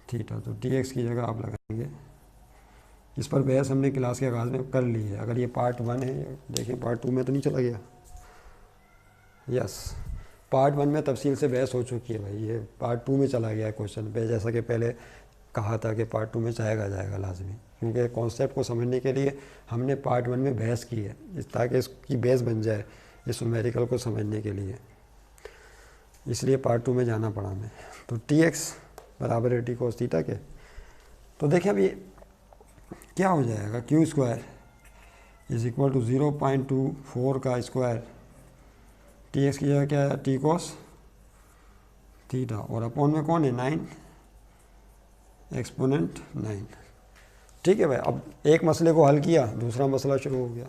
Theta. तो T X की जगह आप लगाएंगे, इस पर बहस हमने क्लास के आगाज़ में कर ली है। अगर ये पार्ट 1 है, देखिए पार्ट 2 में तो नहीं चला गया। यस, पार्ट 1 में तफसील से बहस हो चुकी है भाई, ये पार्ट 2 में चला गया है क्वेश्चन पे, जैसा कि पहले कहा था कि पार्ट 2 में जाएगा लाजमी, क्योंकि कॉन्सेप्ट को समझने के लिए हमने पार्ट 1 में बहस की है, ताकि इसकी बेस बन जाए इस न्यूमेरिकल को समझने के लिए, इसलिए पार्ट 2 में जाना पड़ा हमें। तो टी एक्स बराबर है टी कोस थीटा के। तो देखिए अब ये क्या हो जाएगा, Q square is equal to 0.24 का स्क्वायर, टी एक्स की जगह क्या है, टी कोस थीटा, और अपॉन में कौन है, 9 एक्सपोनेंट 9। ठीक है भाई, अब एक मसले को हल किया, दूसरा मसला शुरू हो गया।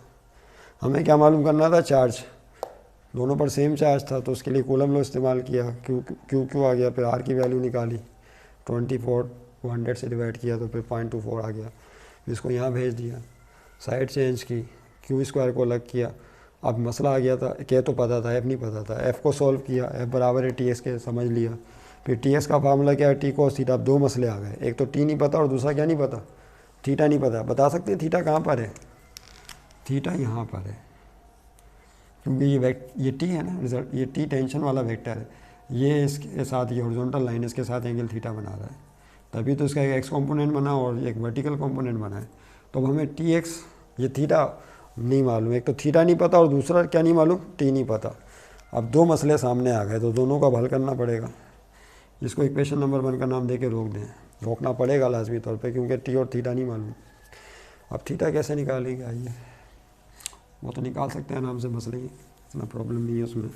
हमें क्या मालूम करना था, चार्ज, दोनों पर सेम चार्ज था, तो उसके लिए कूलम लॉ इस्तेमाल किया, क्यू आ गया, फिर आर की वैल्यू निकाली, 24 को 100 से डिवाइड किया तो फिर 0.24 आ गया, इसको यहाँ भेज दिया, साइड चेंज की, क्यू स्क्वायर को अलग किया। अब मसला आ गया था, के तो पता था, एफ नहीं पता था, एफ को सॉल्व किया, एफ बराबर है टी एक्स के, समझ लिया। फिर टी एक्स का फार्मूला क्या है, टी कोस थीटा। अब दो मसले आ गए, एक तो टी नहीं पता और दूसरा क्या नहीं पता, थीटा नहीं पता। बता सकते हैं थीटा कहाँ पर है, थीटा यहाँ पर है, क्योंकि ये टी है ना, रिजल्ट ये टी टेंशन वाला वेक्टर है, ये इसके साथ ये हॉरिजॉन्टल लाइन इसके साथ एंगल थीटा बना रहा है, तभी तो इसका एक एक्स कंपोनेंट बना और एक वर्टिकल कंपोनेंट बना है। तो अब हमें टी एक्स, ये थीटा नहीं मालूम, एक तो थीटा नहीं पता और दूसरा क्या नहीं मालूम, टी नहीं पता। अब दो मसले सामने आ गए, तो दोनों का हल करना पड़ेगा। इसको इक्वेशन नंबर 1 का नाम दे के रोक दें, रोकना पड़ेगा लाजमी तौर पे, क्योंकि टी और थीटा नहीं मालूम। अब थीटा कैसे निकालेंगे, आइए, वो तो निकाल सकते हैं नाम से, मसले ही, इतना प्रॉब्लम नहीं है उसमें।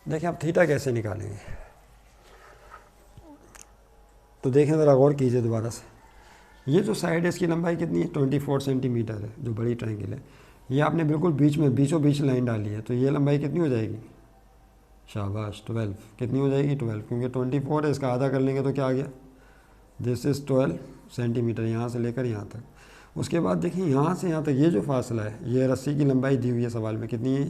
देखिए अब थीटा कैसे निकालेंगे, तो देखें ज़रा गौर कीजिए दोबारा से। ये जो साइड है इसकी लंबाई कितनी है, 24 सेंटीमीटर है, जो बड़ी ट्रायंगल है। ये आपने बिल्कुल बीच में बीचों बीच लाइन डाली है, तो ये लंबाई कितनी हो जाएगी, शाबाश 12। कितनी हो जाएगी, 12, क्योंकि 24 है, इसका आधा कर लेंगे तो क्या आ गया, दिस इज़ 12 सेंटीमीटर, यहाँ से लेकर यहाँ तक। उसके बाद देखिए यहाँ से यहाँ तक ये जो फासला है, ये रस्सी की लंबाई दी हुई है सवाल में, कितनी है,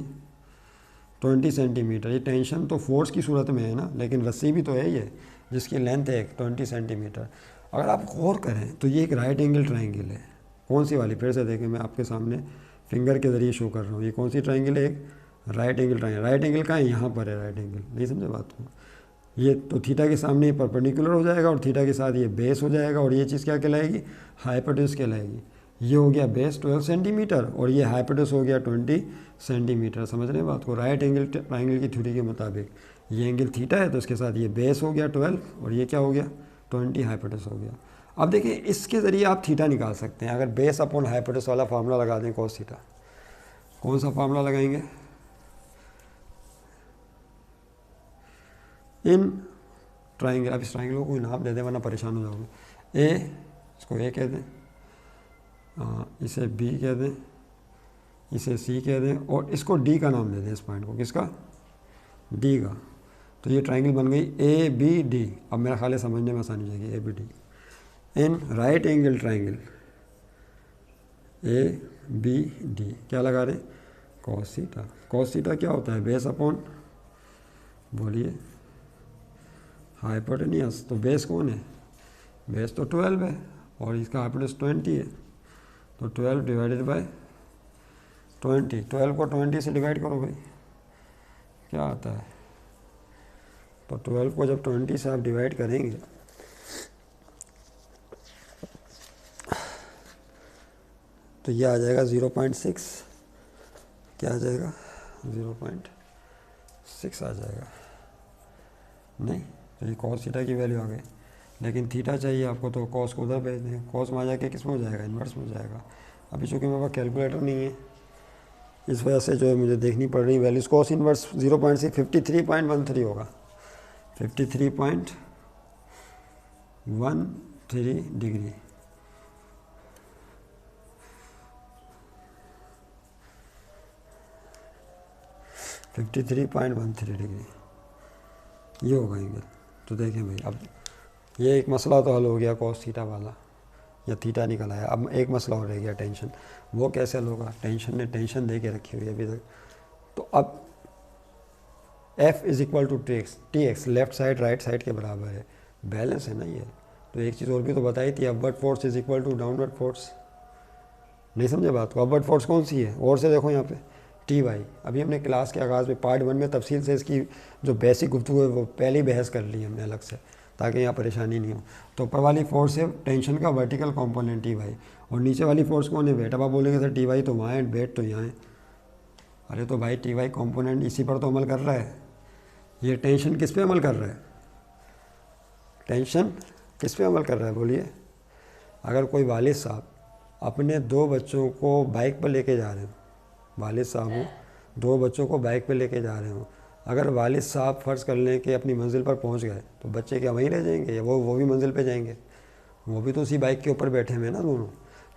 20 सेंटीमीटर। ये टेंशन तो फोर्स की सूरत में है ना, लेकिन रस्सी भी तो है ये, जिसकी लेंथ है 20 सेंटीमीटर। अगर आप गौर करें तो ये एक राइट एंगल ट्रायंगल है। कौन सी वाली, फिर से देखें, मैं आपके सामने फिंगर के ज़रिए शो कर रहा हूँ, ये कौन सी ट्रायंगल है, एक right angle triangle. Right angle कहाँ है, यहाँ पर है राइट एंगल, नहीं समझे बात को। ये तो थीटा के सामने परपेंडिकुलर हो जाएगा और थीटा के साथ ये बेस हो जाएगा, और ये चीज़ क्या कहलाएगी, हाइपोटेनस कहलाएगी। ये हो गया बेस 12 सेंटीमीटर और ये हाइपोटेनस हो गया 20 सेंटीमीटर। समझ रहे हैं बात को, राइट एंगल ट्रायंगल की थ्योरी के मुताबिक ये एंगल थीटा है, तो इसके साथ ये बेस हो गया 12 और ये क्या हो गया, 20 हाइपोटेनस हो गया। अब देखिए इसके ज़रिए आप थीटा निकाल सकते हैं, अगर बेस अपॉन हाइपोटेनस वाला फार्मूला लगा दें कॉस थीटा। कौन सा फार्मूला लगाएंगे, इन ट्रायंगल, अब इस ट्रायंगल को कोई नाम दे दें वरना परेशान हो जाओगे। ए, इसको ए कह दें, इसे बी कह दें, इसे सी कह दें, और इसको डी का नाम दे दें, इस पॉइंट को, किसका, डी का। तो ये ट्रायंगल बन गई ए बी डी। अब मेरा ख्याल है समझने में आसानी हो जाएगी, A B D in right angle triangle, A B D क्या लगा रहे, कॉस थीटा। कॉस थीटा क्या होता है, बेस अपॉन, बोलिए, हाइपोटेनियस। तो बेस कौन है, बेस तो 12 है और इसका हाइपोटेनस 20 है, तो 12 डिवाइडेड बाय 20। 12 को 20 से डिवाइड करो भाई, क्या आता है, तो 12 को जब 20 से आप डिवाइड करेंगे तो ये आ जाएगा 0.6, क्या आ जाएगा, 0.6 आ जाएगा। नहीं, तो ये कॉस थीटा की वैल्यू आ गई, लेकिन थीटा चाहिए आपको, तो कॉस को उधर भेज दें, कॉस में आ जाके किस में हो जाएगा, इन्वर्स में हो जाएगा। अभी चूँकि मेरे पास कैलकुलेटर नहीं है, इस वजह से जो है मुझे देखनी पड़ रही वैल्यूज़। कॉस इन्वर्स 0.6 53.13 होगा, 53.13 डिग्री। ये होगा एंगल। तो देखें भाई, अब ये एक मसला तो हल हो गया कॉस थीटा वाला, या थीटा निकल आया। अब एक मसला और रह गया टेंशन, वो कैसे हल होगा, टेंशन ने टेंशन दे के रखी हुई है अभी तक। तो अब F is equal to T X, left side right side के बराबर है, बैलेंस है ना ये। तो एक चीज़ और भी तो बताई थी, upward force is equal to downward force. नहीं समझे बात को? अपवर्ड फोर्स कौन सी है? और से देखो यहाँ पे टी वाई। अभी हमने क्लास के आगाज़ में पार्ट 1 में तफसील से इसकी जो बेसिक गुफ्तगू है वो पहले ही बहस कर ली हमने अलग से, ताकि यहाँ परेशानी नहीं हो। तो ऊपर वाली फोर्स है टेंशन का वर्टिकल कंपोनेंट टी वाई, और नीचे वाली फोर्स कौन है? वेट। अब आप बोलेंगे सर टी वाई तो वहाँ है, वेट तो यहाँ है। अरे तो भाई टी वाई कॉम्पोनेंट इसी पर तो अमल कर रहा है। ये टेंशन किस पे अमल कर रहा है? टेंशन किस पे अमल कर रहा है बोलिए? अगर कोई वालिद साहब अपने 2 बच्चों को बाइक पर लेके जा रहे हो, वालिद साहब हो 2 बच्चों को बाइक पे लेके जा रहे हो, अगर वालिद साहब फ़र्ज़ कर लें कि अपनी मंजिल पर पहुंच गए, तो बच्चे क्या वहीं रह जाएंगे या वो भी मंजिल पे जाएंगे? वो भी तो उसी बाइक के ऊपर बैठे हुए हैं ना दोनों।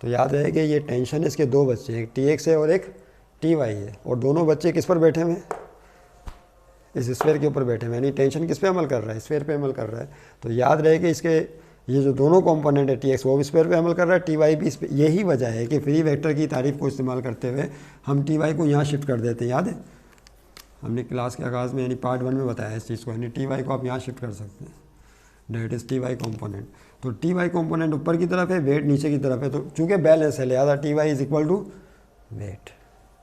तो याद रहे कि ये टेंशन इसके 2 बच्चे हैं, एक टी एक्स है और एक टी वाई है, और दोनों बच्चे किस पर बैठे हुए हैं? इस स्फीयर के ऊपर बैठे हुए, यानी टेंशन किस पे अमल कर रहा है? स्फीयर पे अमल कर रहा है। तो याद रहे कि इसके ये जो दोनों कंपोनेंट है टी एक्स वो भी स्फीयर पे अमल कर रहा है, टी वाई भी इस पे। यही वजह है कि फ्री वेक्टर की तारीफ को इस्तेमाल करते हुए हम टी वाई को यहाँ शिफ्ट कर देते हैं। याद है हमने क्लास के आगाज़ में यानी पार्ट 1 में बताया इस चीज़ को, यानी टी वाई को आप यहाँ शिफ्ट कर सकते हैं, that is T Y component. तो टी वाई कॉम्पोनेंट ऊपर की तरफ है, वेट नीचे की तरफ है, तो चूँकि बैलेंस है लिहाजा T Y is equal to weight.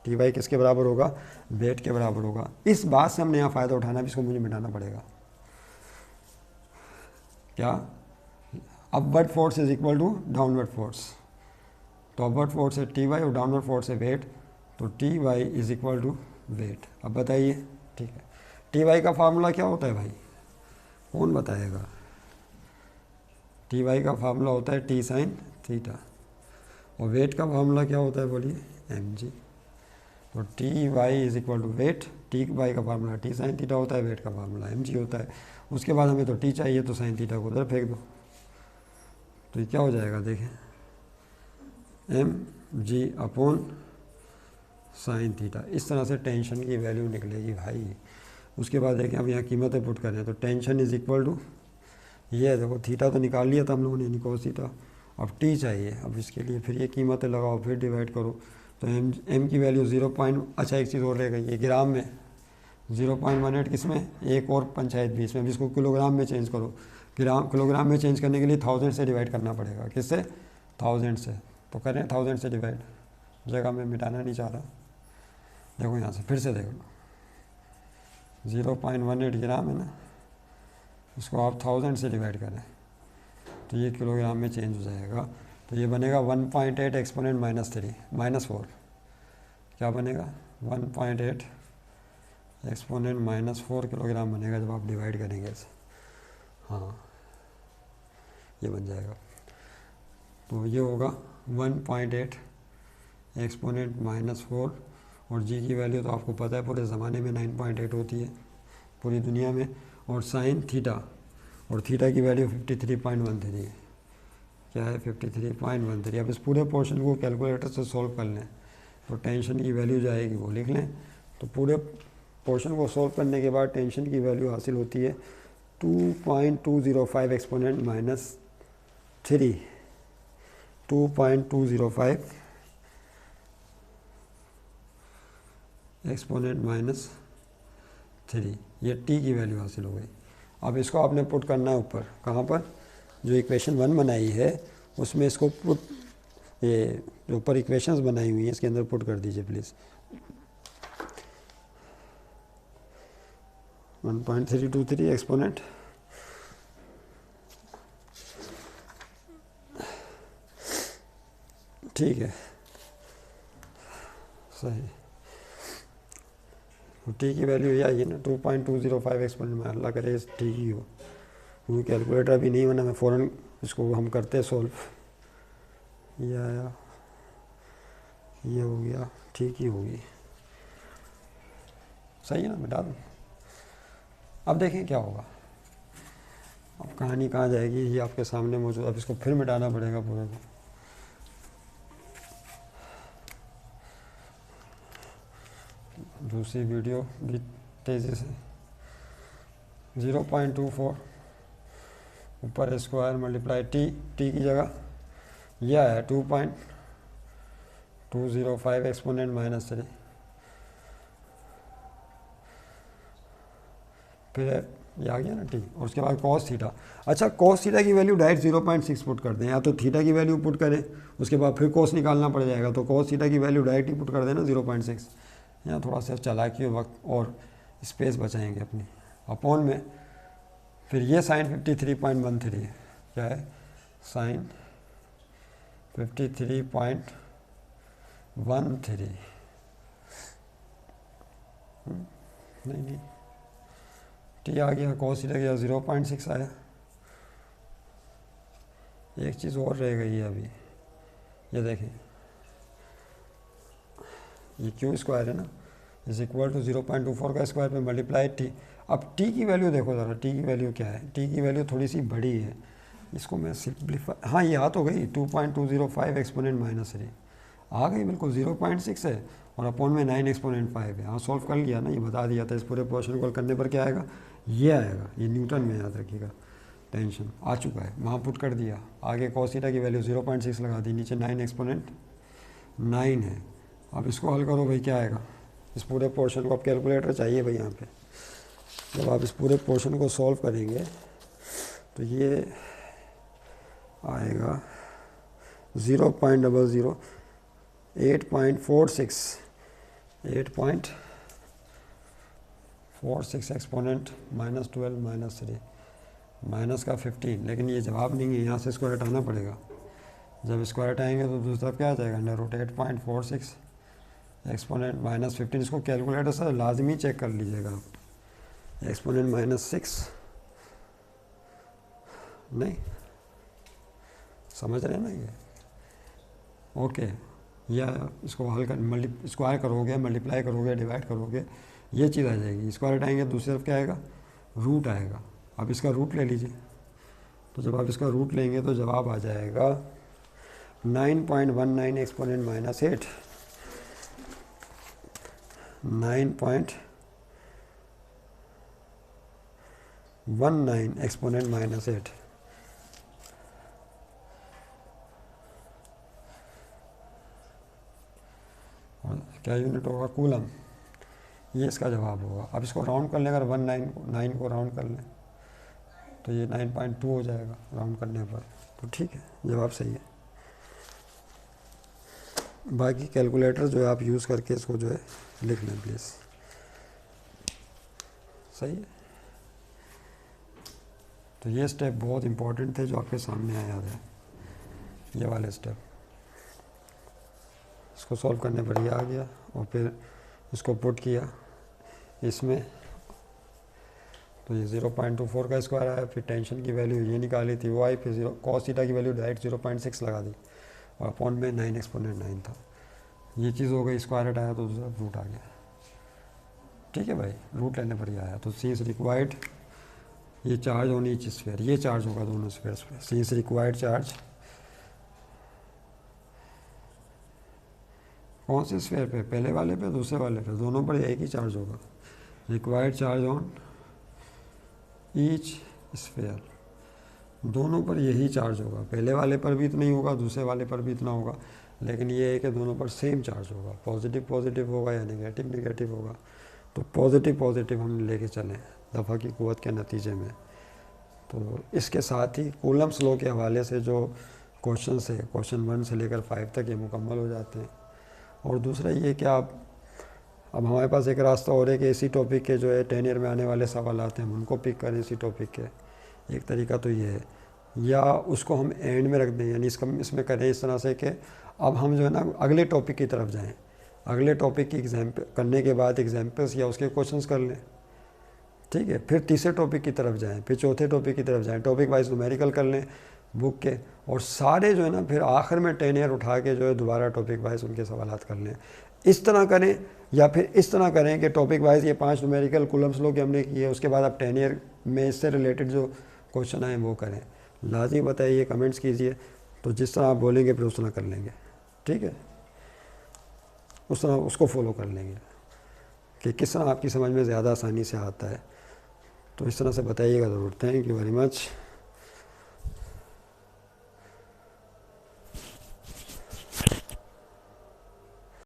T Y किसके बराबर होगा? वेट के बराबर होगा। इस बात से हमने यहाँ फ़ायदा उठाना है, इसको मुझे मिटाना पड़ेगा। क्या? Upward force is equal to downward force. तो अपवर्ड फोर्स है टी वाई और डाउनवर्ड फोर्स है वेट, तो T Y is equal to weight. अब बताइए, ठीक है, टी वाई का फार्मूला क्या होता है भाई? कौन बताएगा? टी वाई का फार्मूला होता है टी साइन थीटा, और वेट का फार्मूला क्या होता है बोलिए? M g. तो T Y is equal to weight, T y का फार्मूला टी साइन थीटा होता है, वेट का फार्मूला एम जी होता है। उसके बाद हमें तो टी चाहिए, तो साइन थीटा को उधर फेंक दो, तो ये क्या हो जाएगा देखें, M G upon sine theta. इस तरह से टेंशन की वैल्यू निकलेगी भाई। उसके बाद देखें अब यहाँ कीमतें पुट करें, तो टेंशन इज इक्वल टू ये देखो, थीटा तो निकाल लिया था हम लोगों ने, यानी कोस थीटा। अब टी चाहिए, अब इसके लिए फिर ये कीमतें लगाओ, फिर डिवाइड करो, तो एम की वैल्यू 0. अच्छा एक चीज़ और रह गई, ये ग्राम में 0.18 किस में? एक और पंचायत 20 में। इसको किलोग्राम में चेंज करो, किलोग्राम में चेंज करने के लिए 1000 से डिवाइड करना पड़ेगा। किससे? 1000 से। तो करें 1000 से डिवाइड, जगह में मिटाना नहीं चाह रहा। देखो यहाँ से फिर से देखो, 0.18 ग्राम है ना, इसको आप 1000 से डिवाइड करें तो ये किलोग्राम में चेंज हो जाएगा। तो ये बनेगा 1.8 एक्सपोनेंट -4। क्या बनेगा? 1.8 एक्सपोनेंट -4 किलोग्राम बनेगा जब आप डिवाइड करेंगे इसे। हाँ ये बन जाएगा, तो ये होगा 1.8 एक्सपोनेंट -4, और जी की वैल्यू तो आपको पता है पूरे ज़माने में 9.8 होती है पूरी दुनिया में, और साइन थीटा, और थीटा की वैल्यू 53.13 है। क्या है? 53.13। अब इस पूरे पोर्शन को कैलकुलेटर से सॉल्व कर लें, तो टेंशन की वैल्यू जो आएगी वो लिख लें। तो पूरे पोर्शन को सॉल्व करने के बाद टेंशन की वैल्यू हासिल होती है 2.205 एक्सपोनेंट -3, 2.205 एक्सपोनेंट -3, ये टी की वैल्यू हासिल हो गई। अब इसको आपने पुट करना है ऊपर, कहाँ पर? जो इक्वेशन 1 बनाई है उसमें इसको पुट, ये जो ऊपर इक्वेशंस बनाई हुई हैं इसके अंदर पुट कर दीजिए प्लीज़। 1.323 एक्सपोनेंट ठीक है, सही। टी की वैल्यू ये आई है ना 2.205 एक्सपोनेंट में, अल्लाह करे ठीक ही हो, क्योंकि कैलकुलेटर अभी नहीं बना, मैं फ़ौरन इसको हम करते सॉल्व। ये आया, ये हो गया, ठीक ही होगी, सही है ना? मिटा दूँ। अब देखें क्या होगा, अब कहानी कहाँ जाएगी ये आपके सामने मौजूद। अब इसको फिर मिटाना पड़ेगा पूरे को। दूसरी वीडियो भी तेज़ी से 0.24 ऊपर स्क्वायर मल्टीप्लाई टी की जगह यह है 2.205 एक्सपोनेंट -3, फिर ये आ गया ना टी, और उसके बाद कॉस थीटा। अच्छा, कॉस थीटा की वैल्यू डायरेक्ट 0.6 पुट कर दें, या तो थीटा की वैल्यू पुट करें, उसके बाद फिर कॉस निकालना पड़ जाएगा, तो कॉस थीटा की वैल्यू डायरेक्ट ही पुट कर देना 0.6। यहाँ थोड़ा सा चालाकी वक्त और स्पेस बचाएंगे अपनी, अपॉन में फिर ये साइन 53.13 है, क्या है साइन 53.13 नहीं टी आ गया, कॉस थीटा गया 0.6 आया। एक चीज़ और रह गई है अभी, ये देखें, ये क्यू स्क्वायर है ना, इज इक्वल टू 0.24 का स्क्वायर पे मल्टीप्लाई टी। अब टी की वैल्यू देखो ज़रा, टी की वैल्यू क्या है, टी की वैल्यू थोड़ी सी बड़ी है, इसको मैं सिंप्लीफाई, हाँ ये आ तो गई 2.205 एक्सपोनेंट -3 आ गई बिल्कुल, 0.6 है और अपॉन में 9 एक्सपोनेंट 5 है। हाँ सॉल्व कर लिया ना, ये बता दिया था। इस पूरे पोर्शन को करने पर क्या आएगा, ये आएगा, ये न्यूटन में याद रखिएगा, टेंशन आ चुका है, वहाँ पुट कर दिया। आगे कॉस थीटा की वैल्यू 0.6 लगा दी, नीचे 9 एक्सपोनेंट 9 है। अब इसको हल करो भाई, क्या आएगा, इस पूरे पोर्शन को, अब कैलकुलेटर चाहिए भाई यहाँ पे। जब आप इस पूरे पोर्शन को सॉल्व करेंगे तो ये आएगा 0.00 8.46 एक्सपोनेंट -12 -3 माइनस का 15, लेकिन ये जवाब नहीं है, यहाँ से इसको हटाना पड़ेगा। जब इसको हटाएंगे तो दूसरा क्या आ जाएगा, √8.46 एक्सपोनेंट -15। इसको कैलकुलेटर से लाजमी चेक कर लीजिएगा आप, एक्सपोनेंट -6 नहीं समझ रहे हैं ना ये, ओके। या इसको हल कर स्क्वायर करोगे, मल्टीप्लाई करोगे, डिवाइड करोगे, ये चीज़ आ जाएगी। स्क्वायर हटाएंगे दूसरी तरफ क्या आएगा, रूट आएगा। अब इसका रूट ले लीजिए, तो जब आप इसका रूट लेंगे तो जवाब आ जाएगा 9.19 एक्सपोनेंट -8, 9.19 एक्सपोनेंट -8। क्या यूनिट होगा, कूलम, ये इसका जवाब होगा। अब इसको राउंड कर लें, अगर 9 को राउंड कर लें तो ये 9.2 हो जाएगा राउंड करने पर, तो ठीक है, जवाब सही है। बाकी कैलकुलेटर जो है आप यूज़ करके इसको जो है लिख लें प्लीज़, सही है। तो ये स्टेप बहुत इंपॉर्टेंट थे जो आपके सामने आया है, ये वाले स्टेप। इसको सॉल्व करने पर ये आ गया, और फिर इसको पुट किया इसमें, तो ये 0.24 का स्क्वायर आया। फिर टेंशन की वैल्यू ये निकाली थी वो आई, फिर कॉस थीटा की वैल्यू डायरेक्ट 0.6 लगा दी, और अपॉन में 9 एक्सपोनेंट 9 था। ये चीज़ हो गई, स्क्वायर हटाया तो दूसरा रूट आ गया। ठीक है भाई, रूट लेने पर ही आया। तो सी इज़ रिक्वायर्ड, ये चार्ज ऑन ईच स्फीयर, ये चार्ज होगा दोनों स्फीयर्स पे। सी इज़ रिक्वायर्ड चार्ज कौन से स्फीयर पे, पहले वाले पे, दूसरे वाले पे, दोनों पर एक ही चार्ज होगा। Required charge on each sphere, दोनों पर यही चार्ज होगा। पहले वाले पर भी इतना ही होगा, दूसरे वाले पर भी इतना होगा, लेकिन ये है कि दोनों पर सेम चार्ज होगा। पॉजिटिव पॉजिटिव होगा या नेगेटिव नेगेटिव होगा। तो पॉजिटिव पॉजिटिव हम लेके चलें दफ़ा की क़ुव्वत के नतीजे में। तो इसके साथ ही कूलम्स लॉ के हवाले से जो क्वेश्चन है, क्वेश्चन 1 से लेकर 5 तक ये मुकम्मल हो जाते हैं। और दूसरा ये कि आप, अब हमारे पास एक रास्ता और है कि इसी टॉपिक के जो है 10 ईयर में आने वाले सवाल आते हैं, हम उनको पिक करें इसी टॉपिक के। एक तरीका तो ये है, या उसको हम एंड में रख दें, यानी इसमें करें इस तरह से कि अब हम जो है ना अगले टॉपिक की तरफ जाएं। अगले टॉपिक की एग्जाम्पल करने के बाद एग्जाम्पल्स या उसके क्वेश्चंस कर लें, ठीक है। फिर तीसरे टॉपिक की तरफ जाएं, फिर चौथे टॉपिक की तरफ जाएं, टॉपिक वाइज न्यूमेरिकल कर लें बुक के, और सारे जो है ना फिर आखिर में 10 ईयर उठा के जो है दोबारा टॉपिक वाइज उनके सवालात कर लें। इस तरह करें, या फिर इस तरह करें कि टॉपिक वाइज ये 5 न्यूमेरिकल कूलम्स लॉ के हमने किए, उसके बाद आप 10 ईयर में इससे रिलेटेड जो क्वेश्चन आए वो करें। लाजमी बताइए, कमेंट्स कीजिए, तो जिस तरह आप बोलेंगे फिर उस तरह कर लेंगे, ठीक है। उस तरह उसको फॉलो कर लेंगे कि किस तरह आपकी समझ में ज़्यादा आसानी से आता है। तो इस तरह से बताइएगा ज़रूर। Thank you very much.